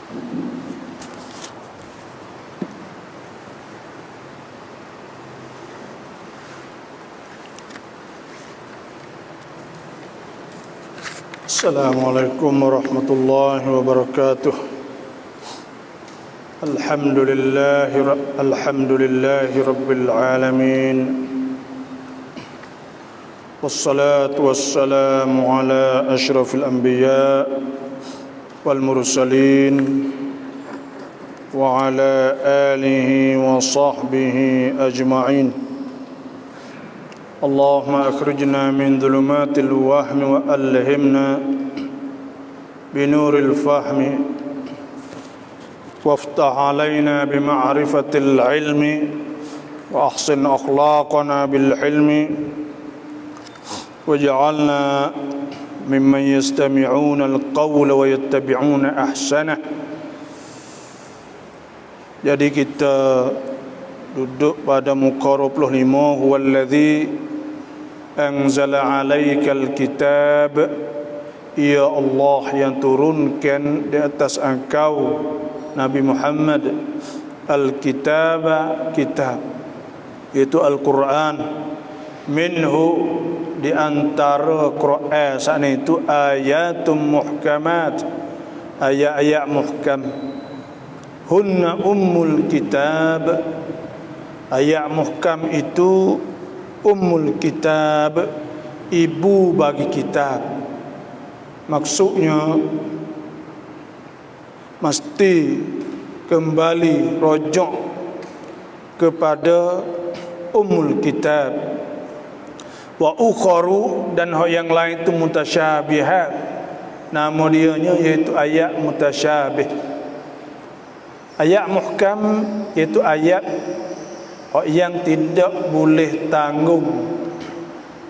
Assalamualaikum warahmatullahi wabarakatuh. Alhamdulillahi rabbil alamin. Wassalatu wassalamu ala asyrafil anbiya wal mursalin wa ala alihi wa sahbihi ajma'in. Allahumma akhrijna min dhulumatil wahmi wa alhimna binuril fahmi waftah alaina bima'rifatil ilmi wa ahsin akhlaqana bil hilmi waj'alna mimman yastami'una al-qawla wa yattabi'una ahsanah. Jadi kita duduk pada muka 25, huwallazi anzala alaikal kitab, ya Allah yang turunkan di atas engkau Nabi Muhammad al-kitab, kitab itu Al-Quran, minhu di antara Quran sana itu ayatum muhkamat, ayat-ayat muhkam, hunna ummul kitab. Ayat muhkam itu ummul kitab, ibu bagi kitab. Maksudnya mesti kembali rojok kepada ummul kitab. Wa ukharu, dan yang lain itu mutasyabihat. Nama dianya iaitu ayat mutasyabih. Ayat muhkam iaitu ayat yang tidak boleh tanggung,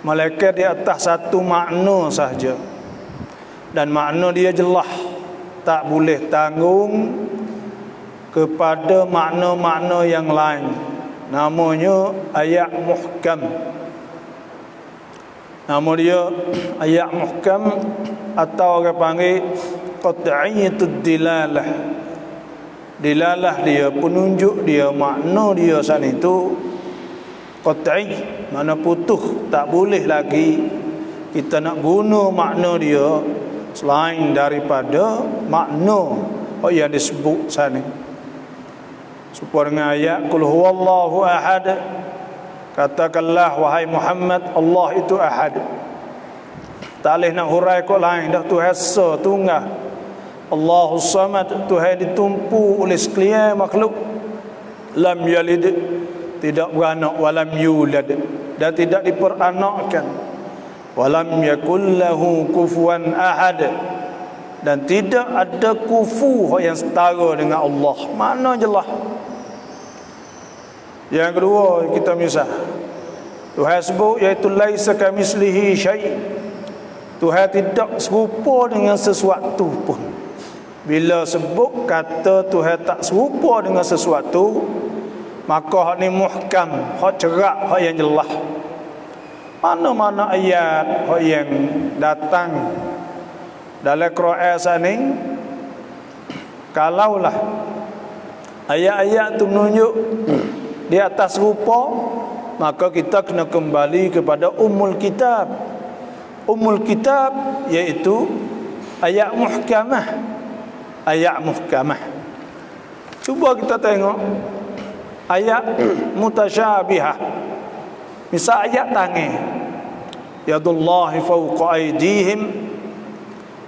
melainkan di atas satu makna sahaja, dan makna dia jelas, tak boleh tanggung kepada makna-makna yang lain. Namanya ayat muhkam. Nama dia ayat muhkam, atau orang panggil qat'iyatud dilalah. Dilalah dia, penunjuk dia, makna dia sana itu qat'i, makna putus, tak boleh lagi kita nak guna makna dia selain daripada makna yang disebut sana. Supaya dengan ayat qul huwallahu ahad, katakanlah wahai Muhammad, Allah itu ahad. Tak boleh nak hurai kok lain dah, Tuhan Esa tunggal. Allahus samad, Tuhan ditumpu oleh sekalian makhluk. Lam yalid, tidak beranak, walam yulad, dan tidak diperanakkan. Walam yakul lahu kufuwan ahad, dan tidak ada kufu yang setara dengan Allah. Mana jelas. Yang kedua kita misal, Tuhan sebut iaitu laisa kamislihi syai'. Tuhan tidak serupa dengan sesuatu pun. Bila sebut kata Tuhan tak serupa dengan sesuatu, maka hak ni muhkam, hak cerak, hak yang jelas. Mana-mana ayat hak yang datang dalam Quran sana, kalaulah ayat-ayat tu menunjuk di atas rupa, maka kita kena kembali kepada ummul kitab. Ummul kitab iaitu ayat muhkamah. Ayat muhkamah. Cuba kita tengok ayat mutasyabihah. Misal ayat tangan, yadullahi fawqa aydihim,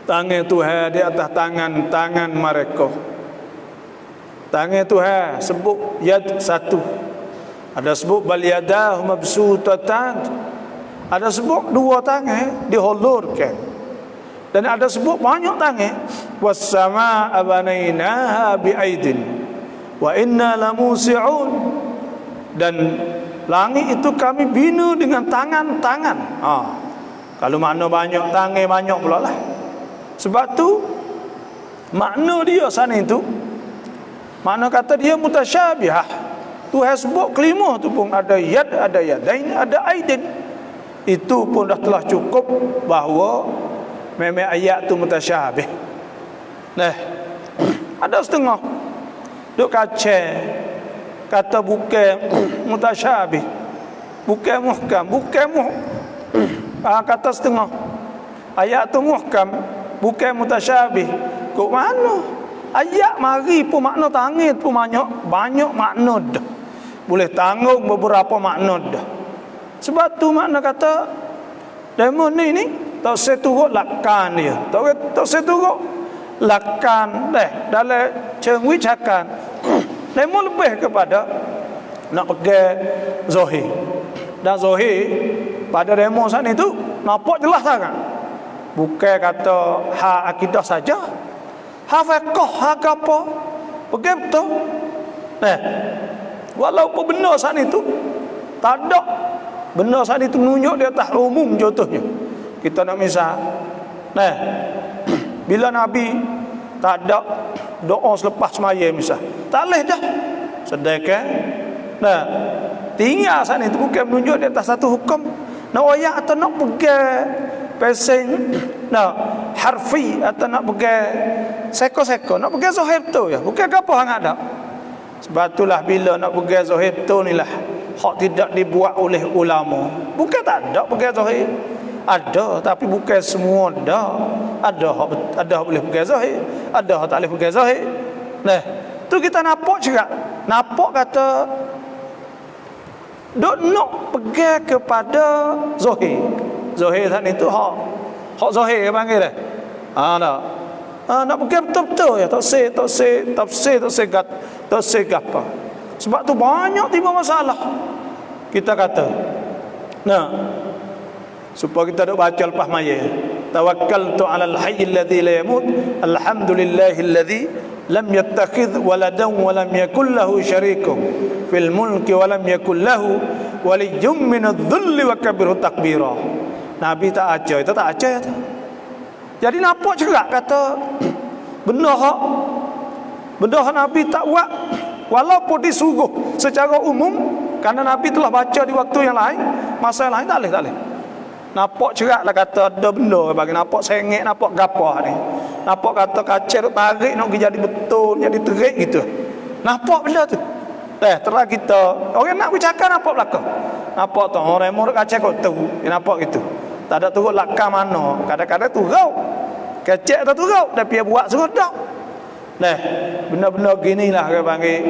tangan Tuhan di atas tangan mereka. Tangan Tuhan sebut yad satu, ada sebut bal yadahu mabsutatan, ada sebut dua tangan dihulurkan, dan ada sebut banyak tangan. Was-samaa banainaha bi'aidin wa inna lamusi'un, dan langit itu kami bina dengan tangan-tangan. Kalau makna banyak tangan, banyak pula lah. Sebab tu makna dia sana itu, makna kata dia mutasyabihah. Tuhan sebut kelima tu pun ada yad, ada yadain, ada aidin. Itu pun dah telah cukup bahawa memang ayat tu mutasyabih. Nah, Ada setengah duk kacau kata bukan mutasyabih, bukan muhkam, kata setengah ayat tu muhkam, bukan mutasyabih. Kok mana? Ayat mari pun makna tangit pun banyak makna dah. Boleh tanggung beberapa makna dah. Sebab tu makna kata demo ni tak seturut lakan dia. Tak seturut lakan dalam cengwi cakan. Demo lebih kepada nak pegang zahir. Dan zahir pada demo saat itu nampak jelas sangat. Bukan kata hak akidah saja. Hak fiqh, hak apa? Pegang betul. Walaupun benar saat itu tak ada benar saat itu menunjuk di atas umum contohnya. Kita nak misal bila Nabi tak ada doa selepas semaya misal, tak boleh dah sedekah. Tinggal saat itu bukan menunjuk di atas satu hukum. Nak ayat atau nak pegang pesing harfi atau nak pegang seko-seko, nak pegang zahir tu ya, bukan apa hang ada. Sebab itulah bila nak pegang zahir tu ni lah hak tidak dibuat oleh ulama. Bukan tak ada pegang zahir, ada, tapi bukan semua dah. Ada boleh pegang zahir, ada tak boleh pegang zahir. Tu kita nampak juga, nampak kata dok nak pegang kepada zahir. Zahir tadi tu hak zahir dia panggil dah. Nak pegang betul-betul ya, tak say apa. Sebab tu banyak timbul masalah. Kita kata supaya kita dok baca lepas maya. Tawakkaltu 'alal hayyil ladzi la yamut, alhamdulillahil ladzi lam yattakhidh waladan wa lam yakul lahu syarikun fil mulki wa lam yakul lahu waliyyun minadh-dhulli wa kabbirhu takbira. Nabi tak ajar, itu tak ajar tu. Jadi nampak juga kata benda hak Nabi tak buat walaupun disuruh secara umum, kerana Nabi telah baca di waktu yang lain, masa yang lain tak boleh. Nampak cerak lah kata ada benda bagi nampak sengit, nampak gapah ni. Nampak kata kacau tu tarik nak jadi betul, jadi terik gitu. Nampak benda tu. Terang kita orang nak bercakap nampak belakang. Nampak tu orang mau kacau kau tahu, nampak gitu. Tak ada turut lakam mana. Kadang-kadang turut kecek tak turut, tapi dia buat suruh dah. Benda-benda gini lah dia panggil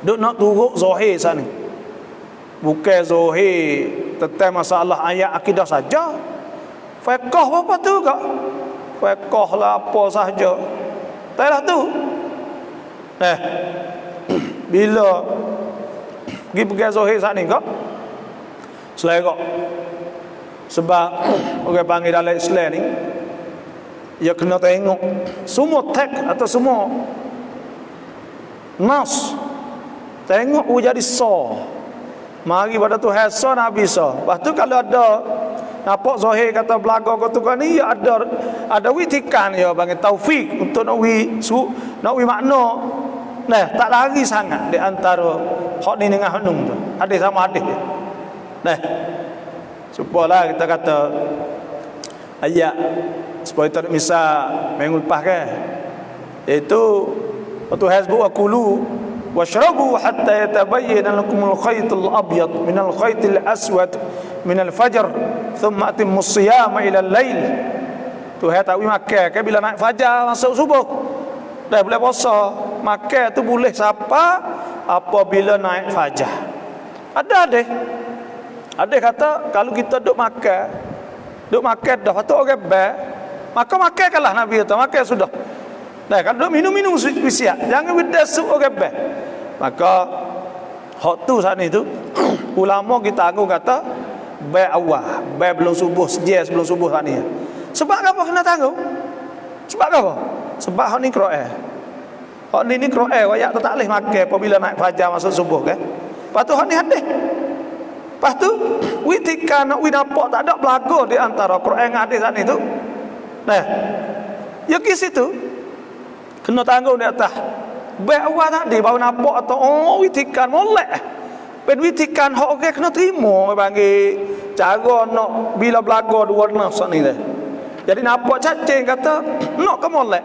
duk nak turut zahir sana. Bukan zahir tentang masalah ayat akidah saja. Fiqh apa tu kak? Fiqh lah apa sahaja. Tak lah tu. Bila pergi pegang zahir saat ni kak, selera. Sebab orang panggil dalam Islam ni, ia kena tengok semua teks atau semua nas, tengok jadi so. Mari pada Tuhan so, Nabi so. Lepas tu kalau ada nampak zahir kata belaga kau kan ni, ada witikan ya panggil taufik untuk nak wi makna. Tak lari sangat di antara hak ni dengan hak nun tu. Hadis sama hadis dia. Supalah kita kata ayat supaya tak misal minggu lepas kan, iaitu Tuhan sebut akulu washrabu hatta yatabayyana lakumul khaytul abyad minal khaytil aswad minal fajr thumma atimmus siyama ila al-lail. Tuhan tak boleh makan kan bila naik fajar masuk subuh. Dah boleh puasa. Makan tu boleh siapa apabila naik fajar. Ada kata kalau kita duk makan dah patut orang ber, maka makanlah Nabi kata, makan sudah. Kalau duk minum siap, jangan berdasuk orang ber. Maka hak tu saat ni tu ulama kita anggung kata ber awal, ber belum subuh, sejak sebelum subuh saat ni. Sebab apa kena tanggung? Sebab apa? Sebab hak ni Quran. Hak ni Quran, wayak tak boleh makan apabila naik fajar masuk subuh kan. Lepas tu hak ni hadis. Lepas tu witika nak nampak tak ada berlaku di antara Quran dengan hadis ni tu. Ya ke situ kena tanggung di atas. Baik awal tadi baru nampak atau witikan molek. Ben witikan hak orang kena terima bagi cara nak bila berlaku dua nas ni dah. Jadi nampak cacing kata nak ke molek.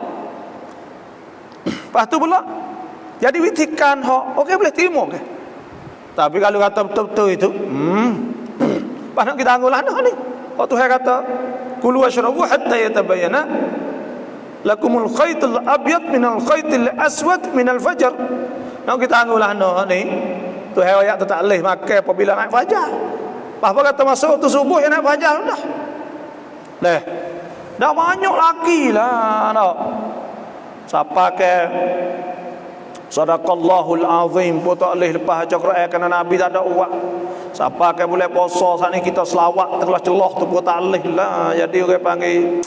Lepas tu pula jadi witikan hak, okey boleh terima ke? Tapi kalau kata betul-betul itu, pas nak kita anggulah ni. Waktu Tuhan kata, "Kulu washrabu hatta yatabayyana lakumul khaytul abyad minal khaytil aswad minal fajr." Nak kita anggulah ni. Tuhan ayat tu tak boleh makan apabila naik fajar. Apa kata masuk tu subuh yang naik fajar dah. Dah banyak lagi lah. Siapa ke Sadaqallahul azim pun tak boleh lepas baca Quran kerana Nabi tak ada uat. Siapa ke boleh puasa saat ni kita selawat celah-celah tu pun tak boleh lah. Jadi orang panggil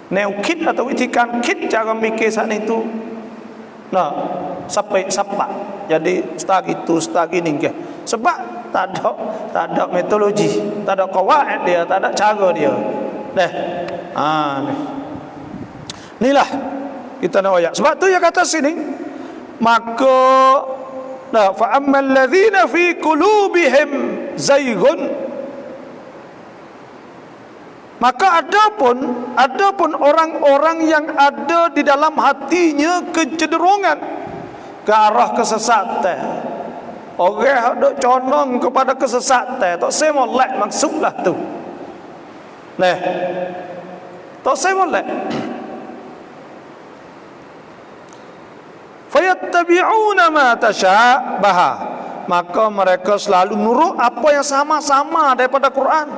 neukit atau itikan kit cara mikir saat ni tu sampai sapak. Jadi stagi tu stagi ni ke. Sebab tak ada metodologi, tak ada qawaid dia, tak ada cara dia. Inilah kita nak ayat. Sebab tu dia kata sini, maka fa ammal ladzina fi qulubihim zayghun, maka adapun orang-orang yang ada di dalam hatinya kecenderungan ke arah kesesatan. Orang dok condong kepada kesesatan, tak semolek maksudlah tu. Tak semolek. Fayattabi'una ma tashabaha, maka mereka selalu nurut apa yang sama-sama daripada Quran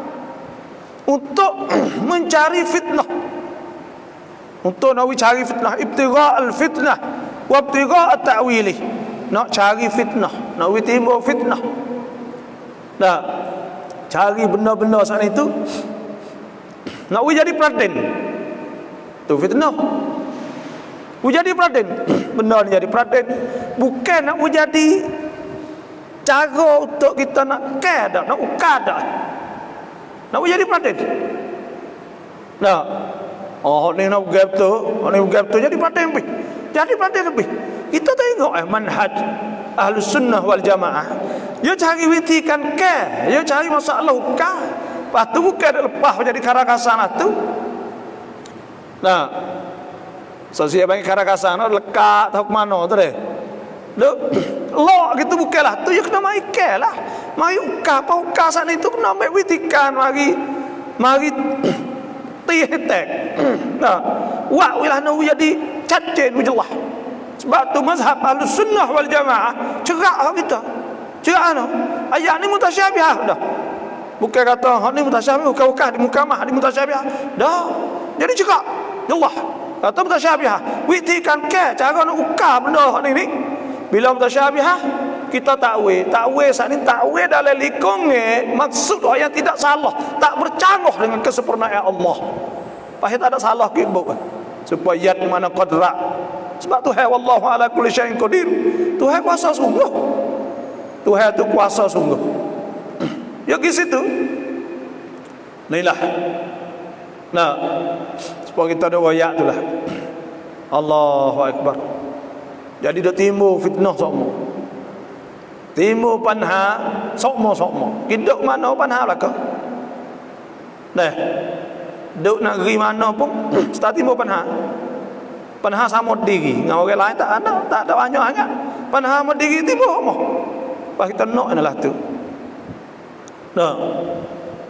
untuk mencari fitnah, untuk nak cari fitnah, ibtigha'al fitnah wa ibtigha'at ta'wilih, nak cari fitnah, nak timbul fitnah, cari benda-benda saat itu nak jadi peraden tu fitnah. Jadi peraden, benda ni jadi peraden, bukan nak jadi cara untuk kita nak care dah, nak ukar dah, nak jadi peraden. Ni nak gap tu, jadi peraden lebih, jadi peraden lebih. Kita tengok manhaj Ahlus Sunnah wal Jamaah, dia cari witikan care, dia cari masalah ukar. Lepas tu bukan lepas jadi karakasan tu. So siapa panggil karakasan lekat tahu ke mana tu deh. Lok gitu bukanlah tu, you kena mai care lah. Mai ukar apa ukar saat itu kena ambil witikan mari tihetek. Wa wilah nak jadi cacen jelas. Sebab tu mazhab Ahlus Sunnah wal Jamaah cerak kita. Cerak ayat ni mutasyabihah dah. Bukan kata hak ni mutasyabih, bukan di mukamah di mutasyabihah. Dah. Jadi cerak jelas. Atau mutasyabihah, witikan ke cara nak ukar benda ni. Bila mutasyabihah kita takwil saat ni takwil dalam likung maksud yang tidak salah, tak bercanggah dengan kesempurnaan Allah. Pahit tak ada salah kibuk supaya yad di mana qadra. Sebab Tuhan wallahu ala kulli syai'in qadir. Tuhan kuasa sungguh. Tuhan tu kuasa sungguh. Ya ke situ. Inilah. Supaya kita ada ayat tu lah. Allahu Akbar. Jadi dah timbul fitnah sokmo, timbul panha sokmo. Hidup mana panha belaka. Duduk negeri mana pun start timbul panha. Panha sama diri dengan orang lain tak ada banyak sangat. Panha sama diri timbul sokmo. Pas kita nak adalah tu.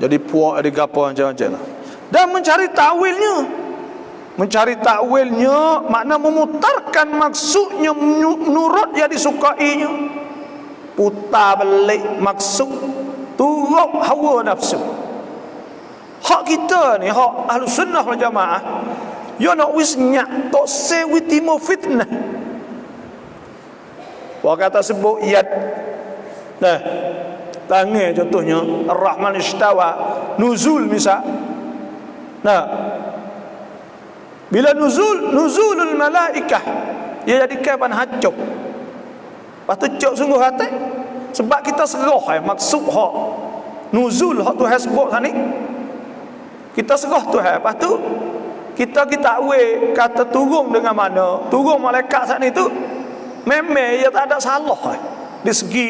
Jadi puak ada gapo macam-macam lah. Dan mencari takwilnya makna memutarkan maksudnya menurut yang disukainya, putar balik maksud, turut hawa nafsu. Hak kita ni, hak Ahlus Sunnah wal Jamaah, yo nak wis nyak tok se witimo fitnah. Wa kata sebut yad. Tangan contohnya Ar-Rahman istawa, nuzul misal. Bila nuzulul malaikah, ia jadi kapan hancur. Lepas tu cok sungguh hati. Sebab kita serah maksud hak nuzul hak Tuhan sebut tadi. Kita serah Tuhan. Lepas tu kita kata turun dengan mana, turun malaikat saat ni tu memang ia tak ada salah di segi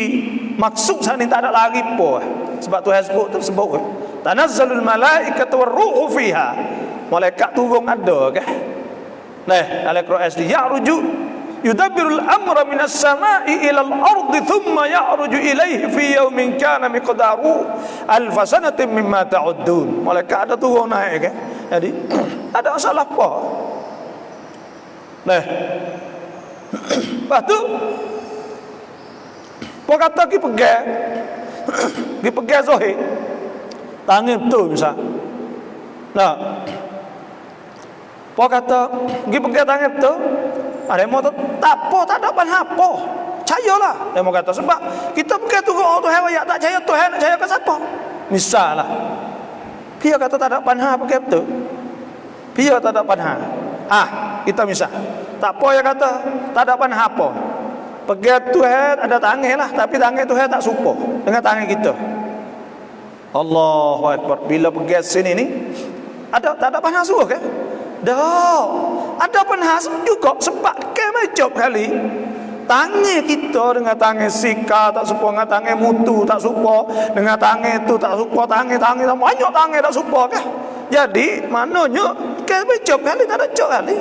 maksud saat ni, tak ada lagi pun. Sebab Tuhan sebut tanazzalul malaikatu war ruhu fiha. Malaikat turun ada ke? Nah, al-Qur'an ya'ruju yudabbirul amra minas sama'i ilal ardi thumma ya'ruju ilaihi fi yawmin kana miqdaruhu alf sanatin mimma ta'uddun. Malaikat ada turun naik kan. Jadi ada masalah apa? Nah. Lepas tu apa kata pergi pegang Zohir tangan betul misal. Nah, apa kata pergi pegang tangan betul. Ada yang mau tak apa, tak ada apa. Percayalah. Dia mau kata sebab kita pegang tu Tuhan ayat tak percaya Tuhan nak percaya ke siapa? Misal lah. Dia kata tak ada panha pegang betul. Dia tak ada panha. Kita misal. Tak apa ya kata tak ada panha apa. Pegang Tuhan ada tangan lah, tapi tangan Tuhan tak serupa dengan tangan kita. Allahu Akbar. Bila pegang sini ni tak ada panha suruh kan? Dah. Ada panha juga sebab ke macam kali tangan kita dengan tangan sika tak serupa dengan tangan mutu tak serupa dengan tangan tu tak serupa tangan banyak tangan tak serupa kan? Jadi maknanya ke macam kali tak ada cok kali.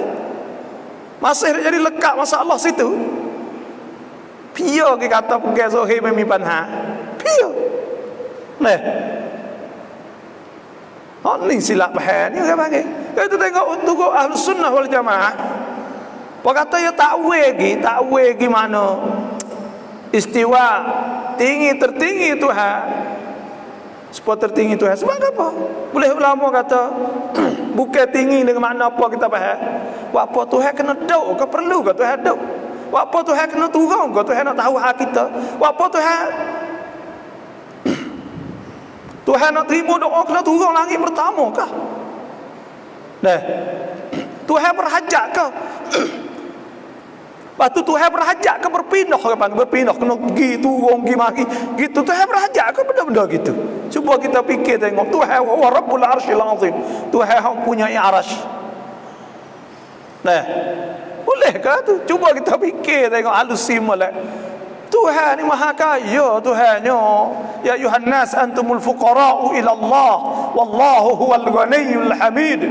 Masih jadi lekat masalah situ. Pia ke kata pegang Zohir memi panha. Pia. Nah. Ni silap faham ni orang panggil. Kita tengok untuk Ahlus Sunnah wal Jamaah. Apa kata ya takwil gi mana? Istiwa tinggi tertinggi Tuhan. Sebab tertinggi Tuhan sebab apa? Boleh ulama kata bukan tinggi dengan makna apa kita faham. Apa Tuhan kena duk ke perlu ke Tuhan duk? Apa Tuhan kena turun ke Tuhan nak tahu hak kita? Apa Tuhan nak terima doa kena turun langit pertama kah? Dah. Tuhan berhajat ke? Lepas tu Tuhan berhajat ke berpindah ke mana? Berpindah kena pergi turun pergi mari. Gitu Tuhan berhajat ke benda-benda gitu. Cuba kita fikir tengok Tuhan wa Rabbul Arsyil Azim. Tuhan yang punya arasy. Nah. Boleh ke tu? Cuba kita fikir tengok halus simulak. Tuhan ni maha kaya Tuhannya. Ya ayuhan nas antumul fuqara'u ila Allah wallahu huwal ghaniyyul hamid.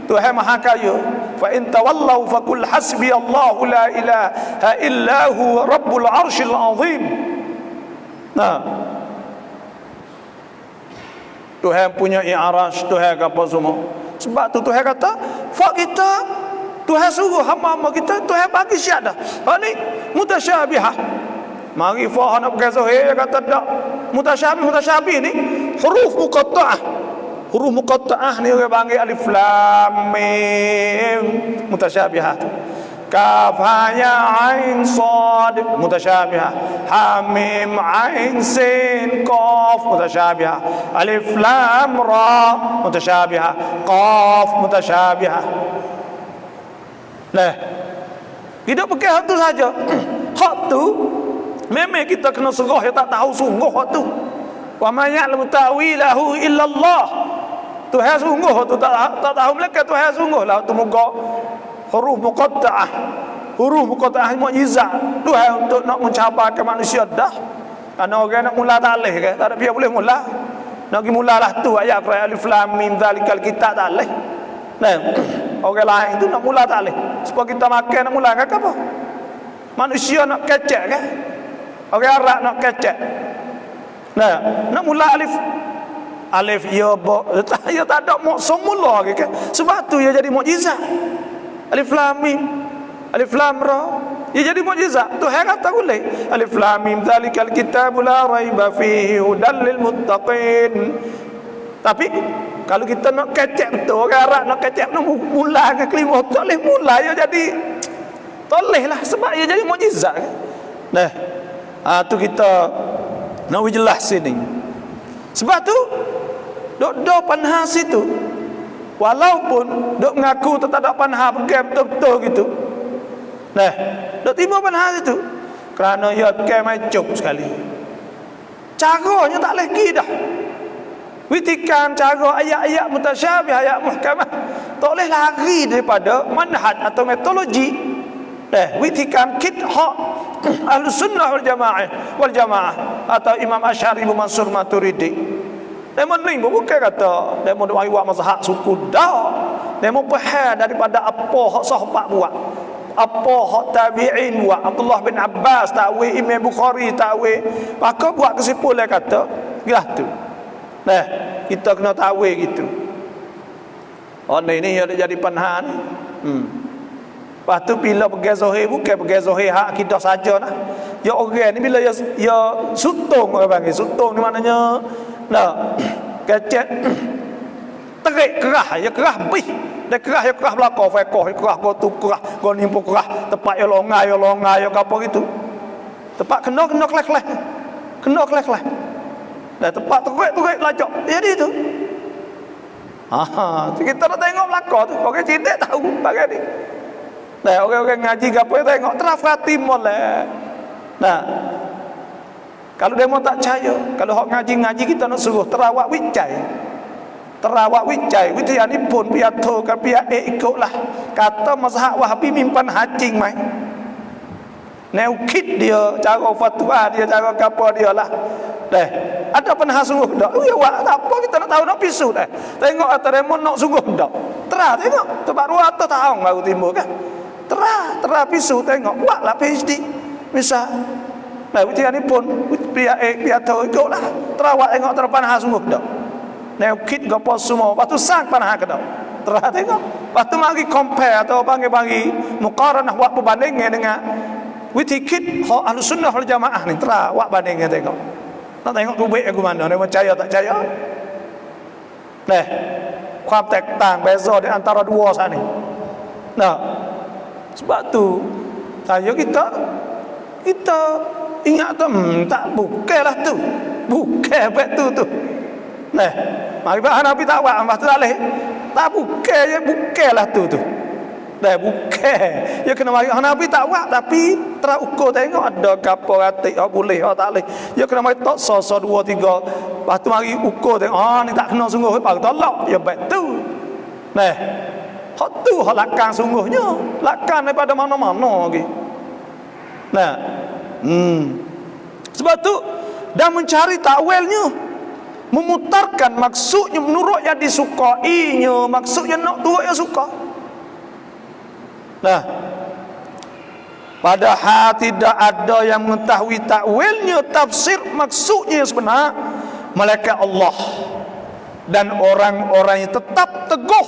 Tuhan maha kaya. Fa in tawallaw faqul hasbiyallahu la ilaha illa huwa rabbul arsyil azim. Nah. Tuhan punya arasy, Tuhan apa semua. Sebab tu Tuhan kata, fa kita Tuhan suruh hamba-hamba kita, Tuhan bagi syahadah. Ni mutasyabihah. Mari faham nak pakai Zohir kata tak. Mutasyabih ni huruf muqatta'ah. Huruf muqatta'ah ni orang panggil alif lam mim. Mutasyabihah. Kaf ha ya ain sad mutasyabihah. Ha mim ain sin qaf mutasyabihah. Alif lam ra mutasyabihah. Qaf mutasyabihah. Nah, kita pakai hak tu saja. Hak tu memang kita kena serah yang tak tahu sungguh hak tu. Wa ma ya'lamu ta'wilahu illa Allah. Tuhan sungguh tu tak tahu mereka Tuhan sungguh lah tu muka huruf muqatta'ah. Huruf muqatta'ah mukjizat Tuhan untuk nak mencapai ke manusia dah. Ana orang nak mula tak leh ke? Tak ada dia boleh mula. Nak pergi mulalah tu ayat Quran alif lam mim zalikal kitab tak leh. Nah, orang lain tu nak mula tak leh. Sebab kita makan nak mula kan apa? Manusia nak kecek kan? Orang Arab nak kecek. Nah, nak mula alif ya ba ya tak ada mak semula ke kan? Sebab tu ia jadi mukjizat. Alif lam mim, alif lam ra. Ia jadi mukjizat. Tuhan kata boleh. Alif lam mim zalikal kitab la raiba fihi hudal lil muttaqin. Tapi kalau kita nak kecek betul, orang Arab nak kecek nak mula dengan kelima, tak boleh mula ya jadi toleh lah sebab ia jadi mukjizat kan. Nah, tu kita nak jelas sini. Sebab tu dok panha situ. Walaupun dok mengaku tak ada panha pegang betul-betul gitu. Nah, dok timbul panha situ. Kerana ia pakai macam sekali. Caranya tak lagi dah. Witikan cara ayat-ayat mutasyabih, ayat muhkamah tak boleh lari daripada manhaj atau metodologi. Witikan kit hak Ahlus Sunnah wal Jamaah atau Imam Asy'ari Abu Mansur Maturidi. Demon ni bukan kata demon buat mazhab suku dah. demo faham daripada apa hak sahabat buat, apa hak tabi'in buat. Abdullah bin Abbas takwil, Imam Bukhari takwil, maka buat kesimpulan kata gitu tu. Nah, kita kena takwil gitu. Oh ni ada jadi panhan. Lepas tu bila pergi zahir, bukan pergi zahir hak kita saja lah. Ya orang ni bila ya sutung, orang panggil sutung ni maknanya nah kecet terik kerah, ya kerah bih. Dia kerah ya kerah belakang fekoh, ya kerah go tu kerah, go nimpo kerah, tempat ya longai ya apa gitu. Tempat kena klek-klek. Kena klek-klek. Dan tempat terik lajak. Jadi tu. Kita nak tengok belakang tu. Orang cinta tahu bagai ni. Nah, orang-orang ngaji gapo tengok terafati molek. Nah, kalau dia mau tak percaya, kalau hok ngaji kita nak suruh terawak wicai. Terawak wicai ni pun piato kan pihak ikutlah. Kata mazhab Wahabi mimpan hacing mai. Neukit dia, cara fatwa dia, cara gapo dia lah. Deh, ada pernah sungguh dak? Ya wak, apa kita nak tahu nak pisu dah. Tengok ataremon nak sungguh dak. Terah tengok, tempat ruah atau tahun baru timbul kan. Terah pisu tengok, waklah PhD. Bisa. Nah, ujian ni pun pihak tahu ikutlah. Terawak tengok terpanah sungguh dak. Neukit gapo semua, lepas tu sang panah ke dak. Terah tengok. Lepas tu mari compare atau bagi muqaranah buat perbandingan dengan witikit Ahlus Sunnah wal Jamaah ni. Terah buat bandingkan tengok. Nak tengok tu baik aku mana, dia percaya tak percaya. Nah, ความแตกต่าง beza di antara dua sana ni. Nah, sebab tu saya kita ingat tu tak bukanlah tu. Bukan betul tu. Nah, mari bah Nabi tak buat ambah tu tak bukanlah tu. Dah bukan. Ya kena mari Nabi tak buat tapi terukur tengok ada gapo ratik boleh tak boleh. Ya kena mari tok so 2 3. Lepas tu mari ukur tengok ni tak kena sungguh baru tolak. Ya betul. Nah, hak tu hak lakang sungguhnya. Lakang daripada mana-mana lagi. Nah. Sebab tu dan mencari takwilnya, memutarkan maksudnya menurut yang disukainya, maksudnya nak turut yang suka. Nah, padahal tidak ada yang mengetahui takwilnya, tafsir maksudnya yang sebenar, malaikat Allah dan orang-orang yang tetap teguh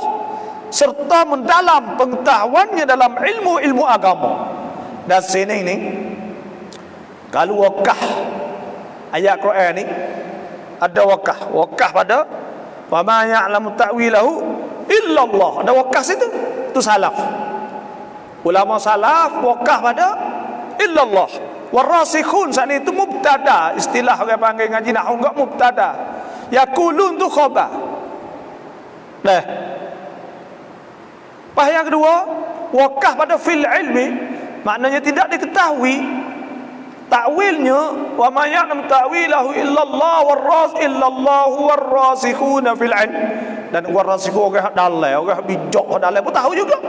serta mendalam pengetahuannya dalam ilmu-ilmu agama. Dan sini ni kalau wakah ayat Quran ni ada wakah pada wa ma ya'lamu ta'wilahu illa Allah. Ada wakah situ, itu salaf. Ulama salaf wakah pada illallah. Warasikhun saat itu mubtada, istilah orang panggil ngaji nahwu enggak mubtada. Yaqulun tu khabar. Nah. Yang kedua, wakah pada fil ilmi, maknanya tidak diketahui takwilnya. Wa ma ya'lam ta'wilahu illallah warrasikhuna fil ilm. Dan warasikhun orang dalai, orang bijak dalai pun tahu juga.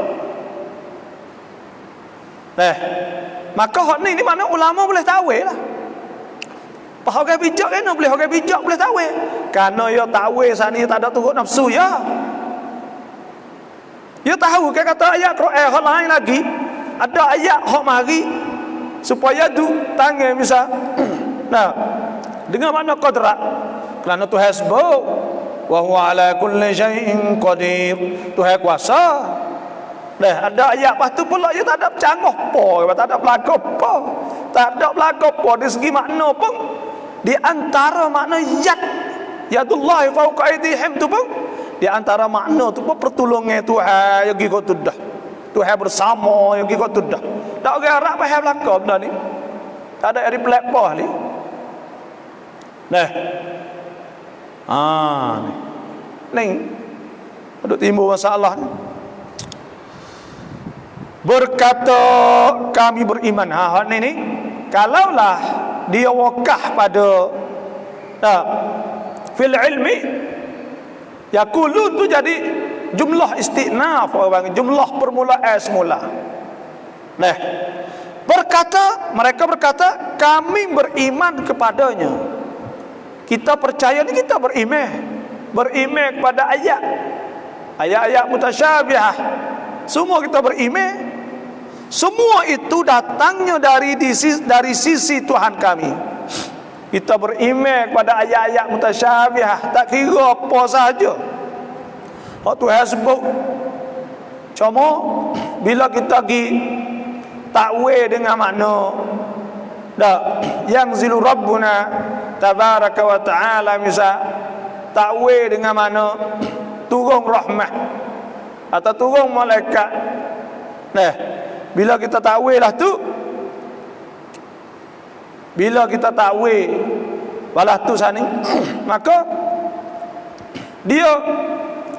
Maka hak ni mana ulama boleh takwil lah. Orang bijak kan boleh, orang bijak boleh takwil. Kerana ya takwil sani tak ada turut nafsu ya. Ya tahu kan kata ayat Quran hak lain lagi. Ada ayat hak mari supaya tu tangan bisa. Nah, dengan makna qadrat. Kerana Tuhan sebut wa huwa ala kulli syai'in qadir. Tuhan kuasa. Nah, ada ayat lepas tu pula dia tak ada bercanggah apa, tak ada berlaku apa. Tak ada berlaku apa dari segi makna pun. Di antara makna yadullah fauqa aydihim tu pun, di antara makna tu pun pertolongan Tuhan yang gigau tu dah. Tuhan bersama yang gigau tu dah. Tak orang Arab faham belaka benda ni. Tak ada dari pelepah ni. Nah. Ni. Ada timbul masalah ni. Berkata kami beriman. Ni kalaulah dia wakah pada fil ilmi, yaqulun tu jadi jumlah istinaf, jumlah permulaan semula. Nah, mereka berkata kami beriman kepadanya. Kita percaya ni kita beriman kepada ayat. ayat-ayat mutasyabihah, semua kita beriman. Semua itu datangnya dari sisi Tuhan kami. Kita beriman kepada ayat-ayat mutasyabihah, tak kira apa sahaja hak Tuhan sebut. Cuma bila kita pergi takwil dengan makna yang zilu rabbuna tabaraka wa ta'ala, misal takwil dengan makna turun rahmat atau turun malaikat. Nah, bila kita takwil lah tu, bila kita takwil balas tu sani, maka dia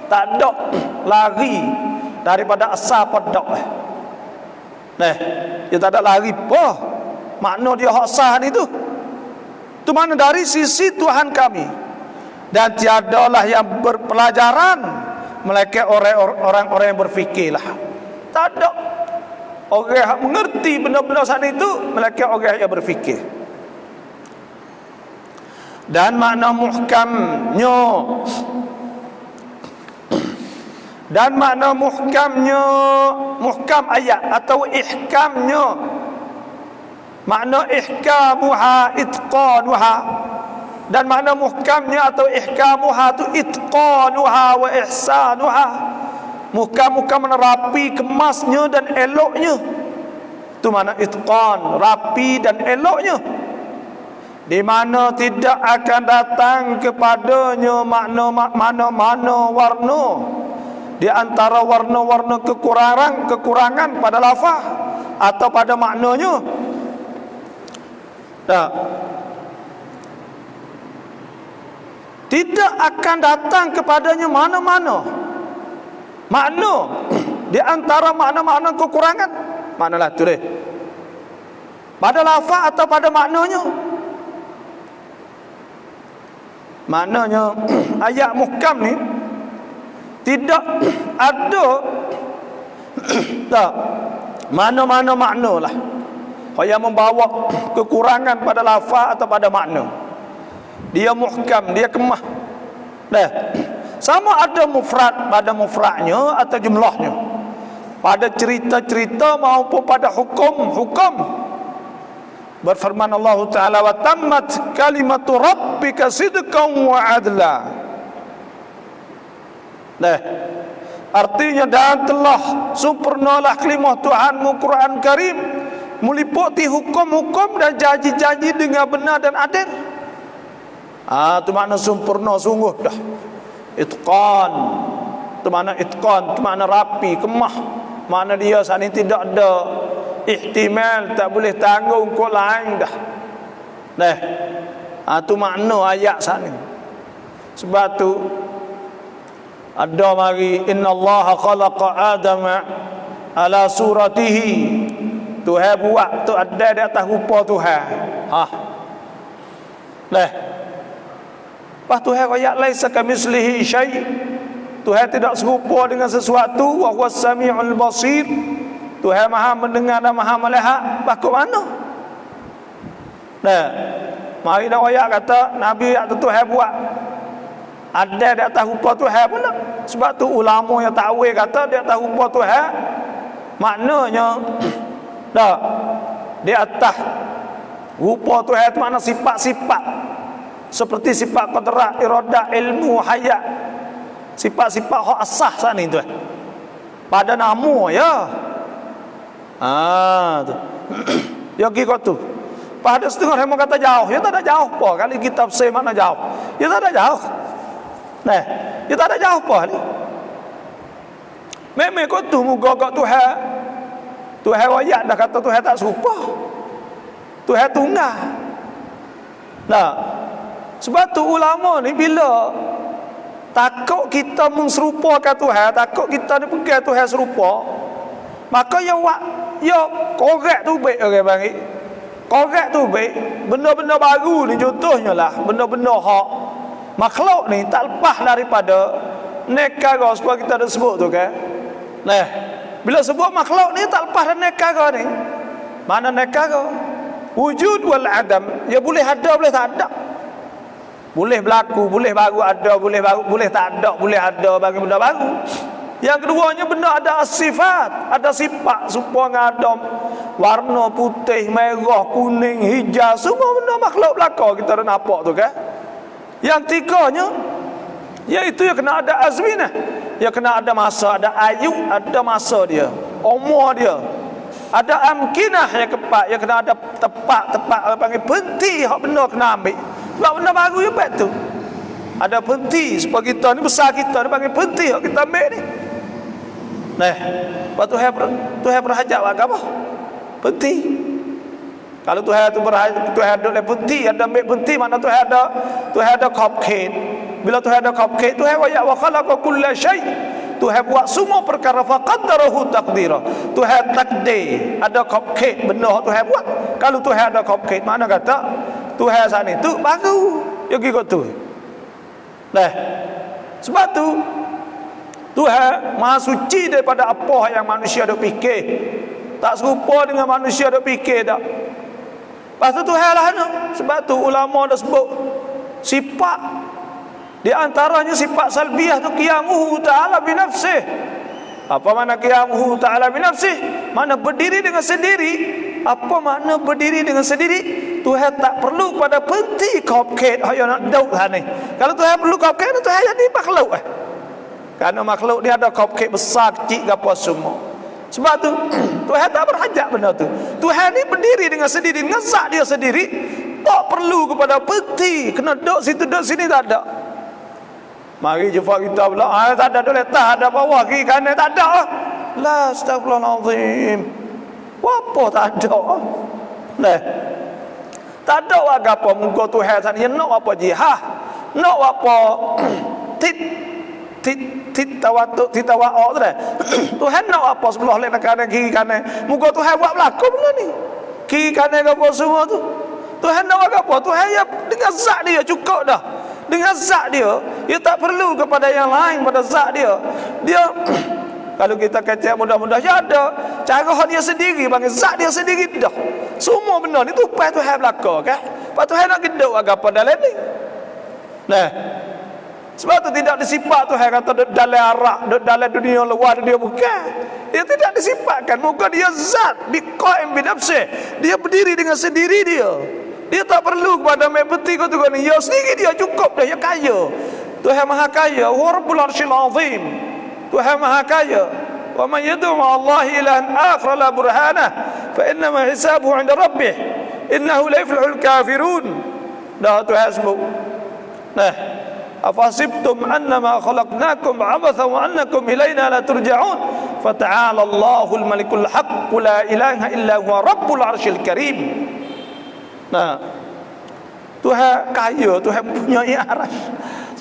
tak ada lari daripada asal pada. Nah, dia tak ada lari apa makna dia hak sah ni tu. Tu mana dari sisi Tuhan kami. Dan tiadalah yang berpelajaran melainkan orang-orang yang berfikirlah. Tak ada orang yang mengerti benda-benda saat itu melainkan orang yang berfikir. Dan makna muhkamnya, dan makna muhkamnya, muhkam ayat atau ihkamnya, makna ihkamuha itqanuha, dan makna muhkamnya atau ihkamuha tu itqanuha wa ihsanuha. Muhkam-muhkam rapi, kemasnya dan eloknya. Itu makna itqan, rapi dan eloknya. Di mana tidak akan datang kepadanya makna-makna warna di antara warna-warna kekurangan pada lafaz atau pada maknanya. Tidak akan datang kepadanya mana-mana makna di antara makna-makna kekurangan. Manalah tu deh, pada lafaz atau pada maknanya. Maknanya ayat muhkam ni tidak ada tak mana-mana makna lah yang membawa kekurangan pada lafaz atau pada makna. Dia muhkam, dia kemah. Dah. Sama ada mufrad pada mufradnya atau jumlahnya, pada cerita-cerita maupun pada hukum-hukum. Berfirman Allah Ta'ala, wa tammat kalimatu rabbika sidqan wa adla. Dah. Artinya, dan telah sempurnalah kalimah Tuhanmu Quran Karim, meliputi hukum-hukum dan janji-janji dengan benar dan adil. Itu makna sempurna sungguh dah. Itqan, itu makna itqan, itu makna rapi, kemah. Makna dia saat ini tidak ada ihtimal, tak boleh tanggung kau lain dah. Nah, itu makna ayat saat ini. Sebab tu ada mari innallaha khalaqa adama ala suratihi. Tuhan buat tu ada di atas rupa Tuhan. Nah, lepas Tuhan ayat laisa kamitslihi syai'. Tuhan tidak serupa dengan sesuatu. Wa huwas samiul basir. Tuhan Maha mendengar dan Maha melihat. Bakut mana? Nah, mari dah ayat kata Nabi atau Tuhan buat ada di atas rupa Tuhan pun tak. Sebab tu ulama yang takwil kata di atas rupa Tuhan, maknanya dah di atas rupa Tuhan itu makna sifat-sifat seperti sifat qudrat, iradah, ilmu, hayat, sifat-sifat hak asah sana itu pada nama ya. Tu ya kira tu. Pada setengah orang kata jauh, ya tak ada jauh apa kali kitab say makna jauh. Ya tak ada jauh. Nah, ya tak ada jauh apa ni. Memang kau tu muka kat Tuhan. Tuhan ayat dah kata Tuhan tak serupa. Tuhan tunggal. Nah, sebab tu ulama ni bila takut kita menserupakan Tuhan, takut kita ni pegang Tuhan serupa, maka ya korek tu baik orang panggil. Korek tu baik. Benda-benda baru ni contohnya lah, benda-benda hak makhluk ni tak lepas daripada nekara sebab kita ada sebut tu kan. Nah, bila sebut makhluk ni tak lepas dari nekara ni. Mana nekara? Wujud wal adam. Ya boleh ada, boleh tak ada. Boleh berlaku, boleh baru ada, boleh tak ada, boleh ada bagi benda baru. Yang keduanya benda ada sifat, ada sifat supaya ada warna putih, merah, kuning, hijau, semua benda makhluk belaka kita dah nampak tu kan. Yang tiganya iaitu yang kena ada azminah, yang kena ada masa, ada ayu, ada masa dia, umur dia. Ada amkinah yang keempat, yang kena ada tepat panggil penti hak benda kena ambil. Sebab benda baru yang baik tu. Ada penti supaya kita ni besar kita dia panggil penti hak kita ambil ni. Nah, lepas Tuhan berhajat apa? Penti. Kalau Tuhan tu berhajat, Tuhan ada le penti, ada ambil penti, mana Tuhan ada cupcake. Bila Tuhan ada cupcake, Tuhan wa khalaqa kulla syai'. Tuhan buat semua perkara faqaddarahu taqdira. Tuhan takdir ada cupcake benda Tuhan buat. Kalau Tuhan ada cupcake, mana kata Tuhan sana itu baru yang kira tu. Nah, sebab tu Tuhan maha suci daripada apa yang manusia dok fikir. Tak serupa dengan manusia dok fikir tak. Lepas tu Tuhan lah no. Sebab tu ulama dah sebut sifat di antaranya sifat salbiyah tu qiyamuhu ta'ala binafsih. Apa makna qiyamuhu ta'ala binafsih? Mana berdiri dengan sendiri. Apa makna berdiri dengan sendiri? Tuhan tak perlu pada penti cupcake yang nak daud sana. Kalau Tuhan perlu cupcake, Tuhan jadi makhluk Kerana makhluk ni ada cupcake besar, kecil ke apa semua. Sebab tu Tuhan tak berhajat benda tu. Tuhan ni berdiri dengan sendiri, dengan zat dia sendiri. Tak perlu kepada peti, kena duduk situ, duduk sini, tak ada. Mari jumpa kita pula, tak ada letak, ada bawah, kiri kanan, tak ada. La astagfirullahalazim. Apa tak ada? Nah, tak ada apa muka Tuhan sana. Nak apa jihad, nak apa tawatu titawa'u tu dah. Tuhan nak apa sebelah lain kanan kiri kanan. Muka Tuhan buat berlaku benda ni. Kiri kanan apa semua tu. Tuhan nak apa? Tuhan ya dengan zat dia cukup dah. Dengan zat dia tak perlu kepada yang lain pada zat dia. Dia kalau kita kata mudah-mudah ya ada cara dia sendiri, panggil zat dia sendiri dah. Semua benda ni tupai Tuhan belaka kan. Pak Tuhan nak geduk apa dalam ni. Nah, sebab tu tidak disifat Tuhan kata dalam arak, dalam dunia luar dunia bukan. Dia tidak disifatkan. Muka dia zat biqaim binafsih. Dia berdiri dengan sendiri dia. Dia tak perlu kepada mepeti kau tu ni. Ya sendiri dia cukup dah, ya kaya. Tuhan maha kaya, wa rabbul arsyil azim. Tuhan maha kaya. Wa man yad'u ma'allahi ilahan akhar la burhanah fa innama hisabuhu 'inda rabbih innahu la yuflihul kafirun. Dah Tuhan sebut. Nah, afasibtum annama khalaqnakum 'abathan wa annakum ilaina la turja'un. Fata'ala Allahul malikul haqq la ilaha illa huwa rabbul arsyil karim. Nah, Tuhan kaya, Tuhan punya arasy.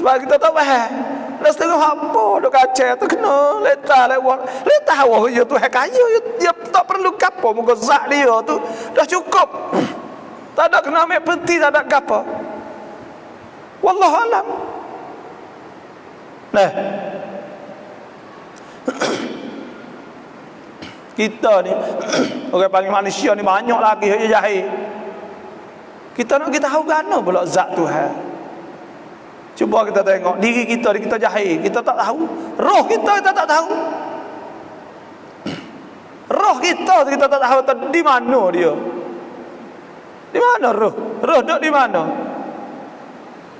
Sebab kita tak faham. Dah setengah apa dok kaca tu kena letak lewat. Letak awak ya Tuhan kaya, dia tak perlu gapo muka zat dia tu dah cukup. Tak ada kena ambil peti, tak ada gapo. Wallahu alam. Nah, kita ni orang panggil manusia ni banyak lagi yang jahil. Kita nak kita tahu gana pula zat Tuhan. Cuba kita tengok diri kita jahil, kita tak tahu. Roh kita tak tahu. Roh kita tak tahu di mana dia. Di mana roh? Roh duduk di mana?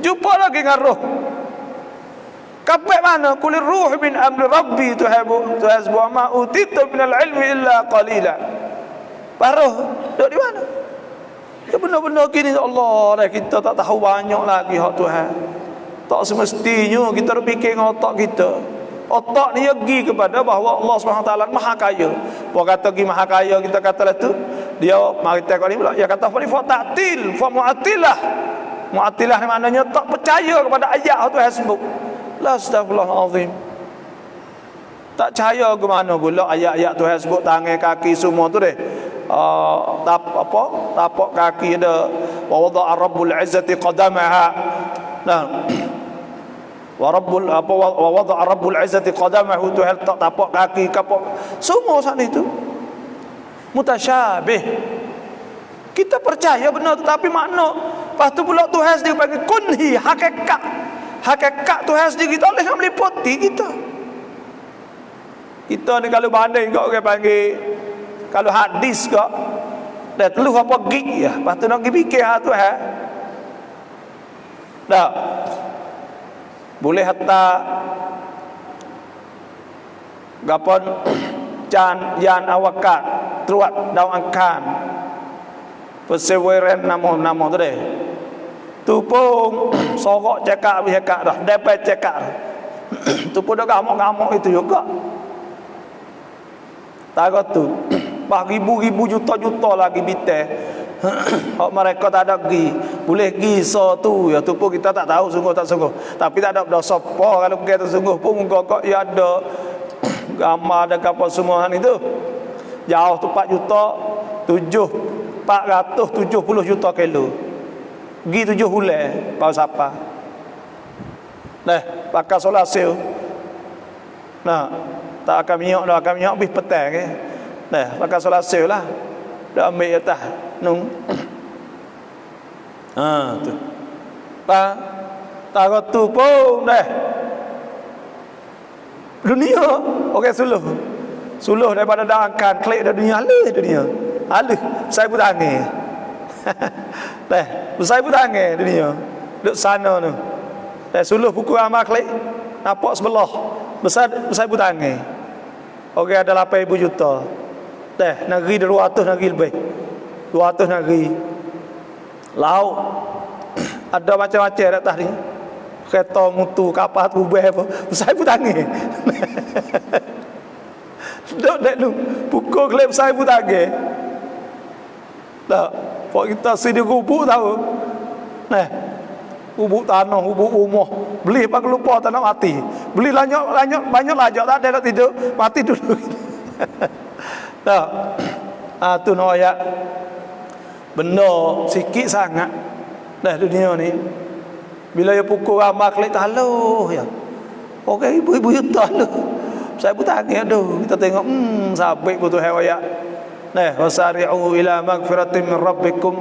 Jumpa lagi dengan roh. Kapai mana? Kulir ruh min amri rabbi tuhabu tuhazbu ma utitu minal ilmi illa qalila. Roh duduk di mana? Ya benar-benar gini Allah dah, kita tak tahu banyak lagi hak Tuhan. Tak semestinya kita berfikir dengan otak kita. Otak ni pergi kepada bahawa Allah SWT maha kaya. Puan kata pergi maha kaya, kita kata lah tu. Dia mari tengok ni pula. Dia kata fa ta'til, fa mu'attilah. Mu'attilah ni maknanya tak percaya kepada ayat Tuhan sebut. La astagfirullahalazim. Tak percaya ke mana pula ayat-ayat Tuhan sebut tangan kaki semua tu deh. Tapak kaki ada wa wada'a rabbul izzati qadamaha. Nah, wa wada'a rabbul izzati qadamahu, tu letak tapak kaki kapak semua sana itu mutasyabih. Kita percaya benar, tetapi makna lepas tu pula Tuhan sendiri panggil kunhi, hakikat Tuhan sendiri tak boleh nak meliputi kita. Kita ni kalau banding kau orang panggil, kalau hadis kau dah teluh apa gig ya, lepas tu nak pergi fikir tu tak boleh hatta gapon yan awakat teruat daun angkan perseweren nama tu deh tu pun sorok cakap dah dapat cakap tu pun dah gamuk-gamuk itu juga tak tu bah ribu-ribu juta-juta lagi biteh hak mereka tak ada pergi boleh pergi so tu ya tu pun kita tak tahu sungguh tak sungguh tapi tak ada dosa apa kalau pergi tu sungguh pun kok ya ada gambar dan apa semua itu jauh tu 4 juta 470 juta kilo pergi 7 bulan baru siapa pakai solar cell tak akan minyak habis petang ke pakai solar cell lah dah ambil atas nung tu tak tu pun dunia okey suluh daripada dangkan klik dah dunia halus saya pun tangan saya pun tangan dunia duduk sana tu suluh pukul amal klik nampak sebelah besar pun tangan okey ada 8,000 juta negeri 200 negeri lebih 200 negeri laut ada macam-macam kat atas ni kereta mutu kapal ubah apa saya pun tangan duduk dulu pukul klip saya pun tangan tak pak kita sini gubuk tahu gubuk tanah gubuk rumah beli apa lupa tanah mati beli banyak lajak tak ada nak tidur mati dulu tak tu no ayat benda sikit sangat dunia ni bila ya pukul amal klik taluh ya okey ibu-ibu juta lu saya pun tanya kita tengok sabit betul ayat wasari'u ila magfiratin min rabbikum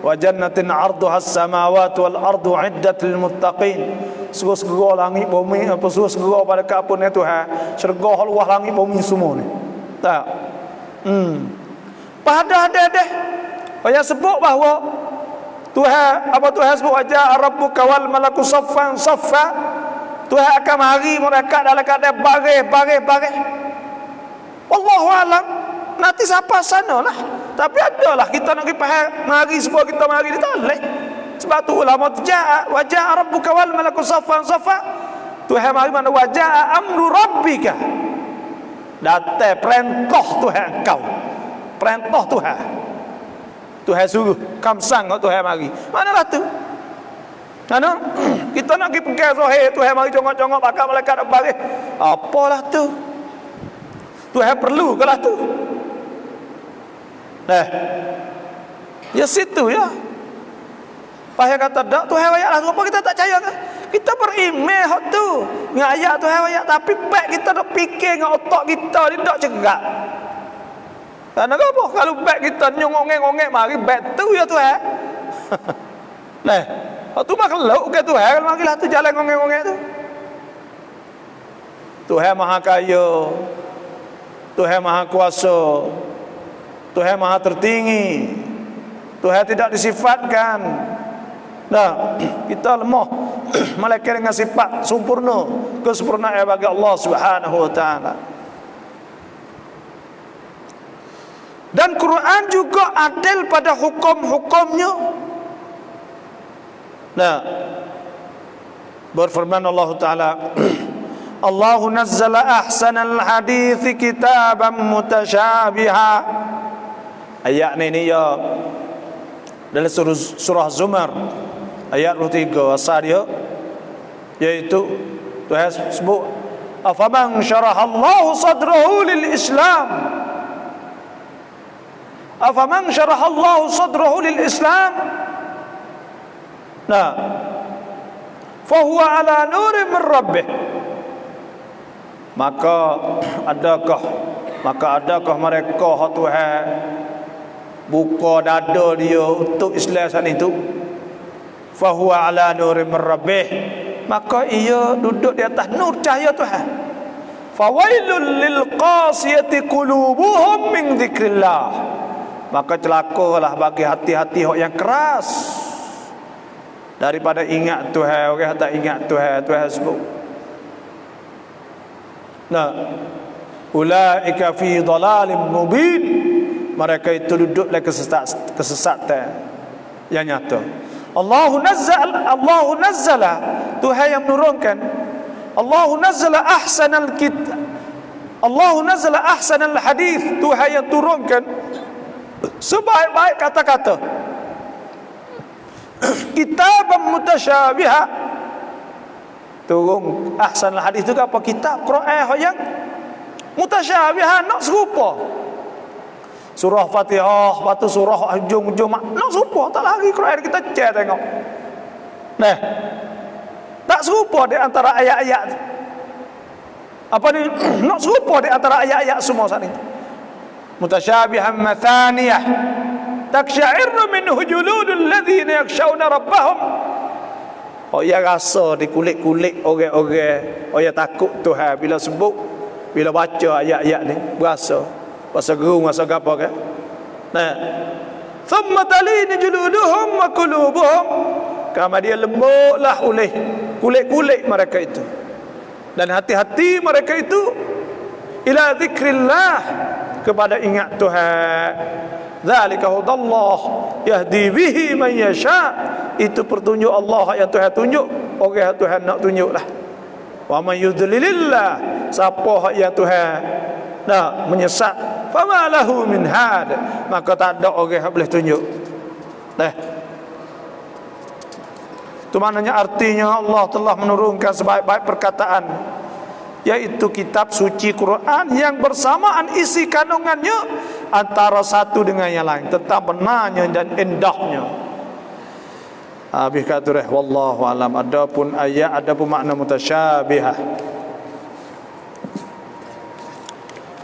wa jannatin 'arduha as-samawati wal ardu 'iddat lil muttaqin segera langit bumi apa segera pada kapun itu syurga luah langit bumi semua ni tak pada ada yang sebut bahawa Tuhan sebut wajah rabbuka wal malaku saffan saffa Tuhan akan mari mereka dalam keadaan baris wallahu alam nanti siapa sanalah tapi adalah kita nak pergi faham mari sebab kita mari ni tak boleh sebab tu ulama wajah rabbuka wal malaku saffan saffa Tuhan mari mana wajah amru rabbika datang perintah Tuhan kau perintah Tuhan suruh kamsang Tuhan mari manalah tu kita nak pergi pegang zahir Tuhan mari congok-congok bakal malaikat baris apalah tu Tuhan perlu kelah tu ya situ ya payah kata tak Tuhan ayat lah apa kita tak percaya kan kita berimeh hak tu dengan ayat Tuhan ayat tapi baik kita nak fikir dengan otak kita ni tak cerak kerana apa kalau baik kita nyongong-ngongek mari baik tu ya Tuhan tu makhluk ke Tuhan kalau marilah tu jalan ngongek-ngongek tu Tuhan maha kaya Tuhan maha kuasa Tuhan maha tertinggi Tuhan tidak disifatkan kita lemah malaikat dengan sifat sempurna kesempurnaan bagi Allah Subhanahu wa taala dan Quran juga adil pada hukum-hukumnya berfirman Allah taala Allah nazzala ahsanal hadits kitaban mutasyabiha ayat ini ya dalam surah Zumar ayat 23 asal dia yaitu Tuhan sebut afaman syarahallahu sadrahu lil Islam afaman syarahallahu sadrahu lil Islam fahuwa ala nurin min rabbih maka adakah mereka hak Tuhan buka dada dia untuk Islam saat itu fahuwa ala nurin min rabbih maka ia duduk di atas nur cahaya Tuhan fawailul lil qasiyati qulubuhum min dzikrillah. Maka celakalah bagi hati-hati yang keras daripada ingat Tuhan. Orang tak ingat Tuhan, Tuhan sebut. Nah, ulaika fi dhalalim mubin. Mereka itu duduk dalam kesesatan yang nyata. Allahu nazzala, Tuhan yang menurunkan. Allahu nazzala ahsanal kitab. Allahu nazzala ahsanal hadis. Tuhan yang turunkan sebaik-baik kata-kata. Kitab mutasyabiha. Turun ahsanal hadis itu apa? Kitab Quran yang mutasyabiha, nak serupa. Surah Fatihah, batu surah hujung-hujung nak serupa, tak lagi Quran kita cek tengok. Nah, tak serupa di antara ayat-ayat. Apa ni? Nak serupa di antara ayat-ayat semua saat ini. Mutasyabihan mathaniyah taksya'irru minhu juludul ladzina yakshawna rabbahum. Oh ya, rasa di kulit-kulit orang-orang oh ya takut Tuhan bila sebut, bila baca ayat-ayat ni berasa gerung, rasa apa kan. Nah, thumma talini juluduhum wa qulubuhum. Kemudian lembutlah oleh kulit-kulit mereka itu dan hati-hati mereka itu ila zikrillah, kepada ingat Tuhan. Zalika hudallah yahdi bihi man yasha. Itu petunjuk Allah yang Tuhan tunjuk, orang yang Tuhan nak tunjuklah. Wa man yudlilillah, siapa yang Tuhan nak menyesat, fama lahu min had, maka tak ada orang yang boleh tunjuk. Itu maknanya, artinya Allah telah menurunkan sebaik-baik perkataan, yaitu kitab suci Quran yang bersamaan isi kandungannya antara satu dengan yang lain, tentang benarnya dan indahnya. Habis kata wallahu alam. Adapun ayat, adapun makna mutasyabihah.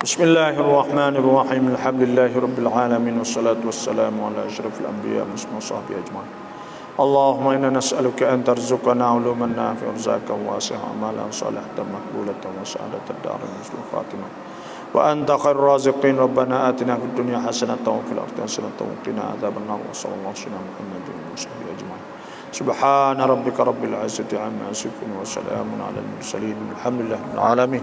Bismillahirrahmanirrahim. Alhamdulillahirabbil alamin wassalatu wassalamu ala asyrafil anbiya wa sahbihi ajmain. Allahumma inna nas'aluka an tarzuqana 'uluman nafi'an rizqan wasi'an amalan salihan maqbulatan wa sa'adatan darin husnul khatimah. Wa anta khairur raziqin. Rabbana atina fid dunya hasanatan wa fil akhirati hasanatan wa qina adzabannar. Wa sallallahu alaihi Muhammadin wa sahbihi ajmain. Subhana rabbika rabbil izzati amma yasifun wa salamun alal mursalin. Alhamdulillahil alamin.